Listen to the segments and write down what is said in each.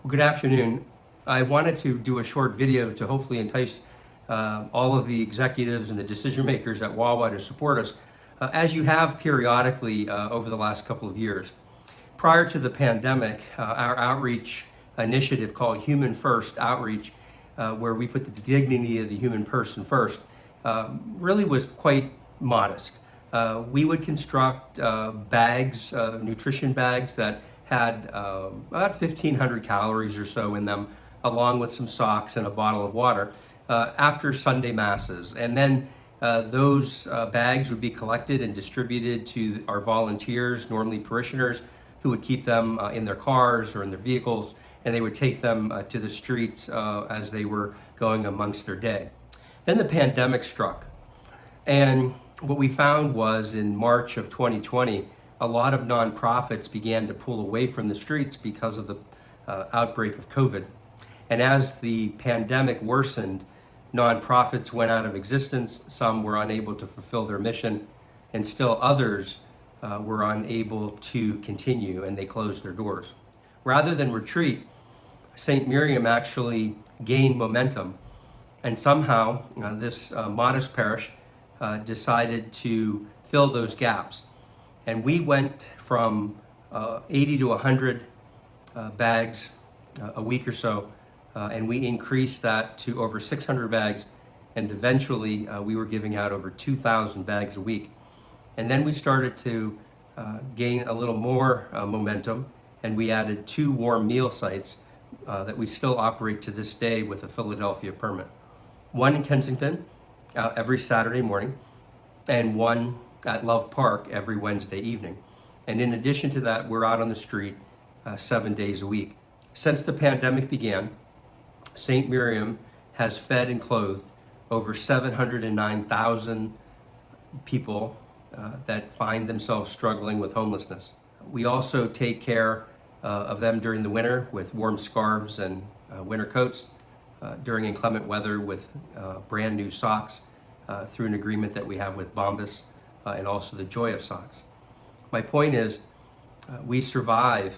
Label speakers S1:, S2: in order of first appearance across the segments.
S1: Good afternoon. I wanted to do a short video to hopefully entice all of the executives and the decision makers at Wawa to support us, as you have periodically over the last couple of years. Prior to the pandemic, our outreach initiative called Human First Outreach, where we put the dignity of the human person first, really was quite modest. We would construct bags, nutrition bags that had about 1,500 calories or so in them, along with some socks and a bottle of water, after Sunday masses. And then those bags would be collected and distributed to our volunteers, normally parishioners, who would keep them in their cars or in their vehicles, and they would take them to the streets as they were going amongst their day. Then the pandemic struck, and what we found was in March of 2020, a lot of nonprofits began to pull away from the streets because of the outbreak of COVID. And as the pandemic worsened, nonprofits went out of existence. Some were unable to fulfill their mission, and still others were unable to continue, and they closed their doors. Rather than retreat, Saint Miriam actually gained momentum, and somehow this modest parish decided to fill those gaps. And we went from 80 to 100 bags a week or so, and we increased that to over 600 bags, and eventually we were giving out over 2,000 bags a week. And then we started to gain a little more momentum, and we added 2 warm meal sites that we still operate to this day with a Philadelphia permit. One in Kensington every Saturday morning, and one at Love Park every Wednesday evening. And in addition to that, we're out on the street 7 days a week. Since the pandemic began, Saint Miriam has fed and clothed over 709,000 people that find themselves struggling with homelessness. We also take care of them during the winter with warm scarves and winter coats, during inclement weather with brand new socks through an agreement that we have with Bombas, and also the Joy of Socks. My point is, we survive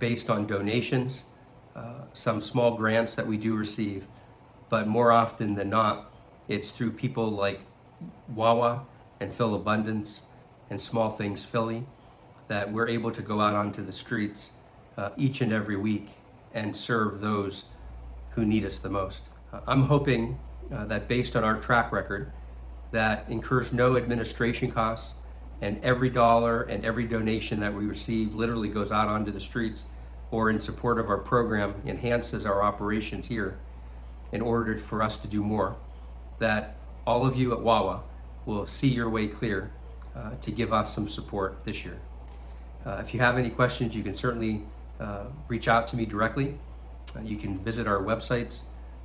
S1: based on donations, some small grants that we do receive, but more often than not, it's through people like Wawa and Phil Abundance and Small Things Philly that we're able to go out onto the streets each and every week and serve those who need us the most. I'm hoping that based on our track record, that incurs no administration costs, and every dollar and every donation that we receive literally goes out onto the streets or in support of our program, enhances our operations here in order for us to do more, that all of you at Wawa will see your way clear to give us some support this year. If you have any questions, you can certainly reach out to me directly. You can visit our websites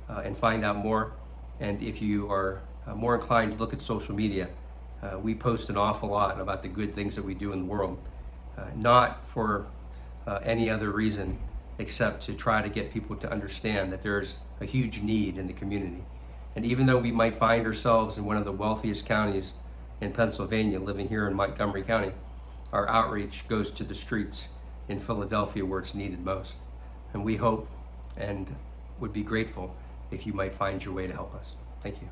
S1: and find out more. And if you are more inclined to look at social media, we post an awful lot about the good things that we do in the world, not for any other reason except to try to get people to understand that there's a huge need in the community. And even though we might find ourselves in one of the wealthiest counties in Pennsylvania, living here in Montgomery County, our outreach goes to the streets in Philadelphia where it's needed most. And we hope and would be grateful if you might find your way to help us. Thank you.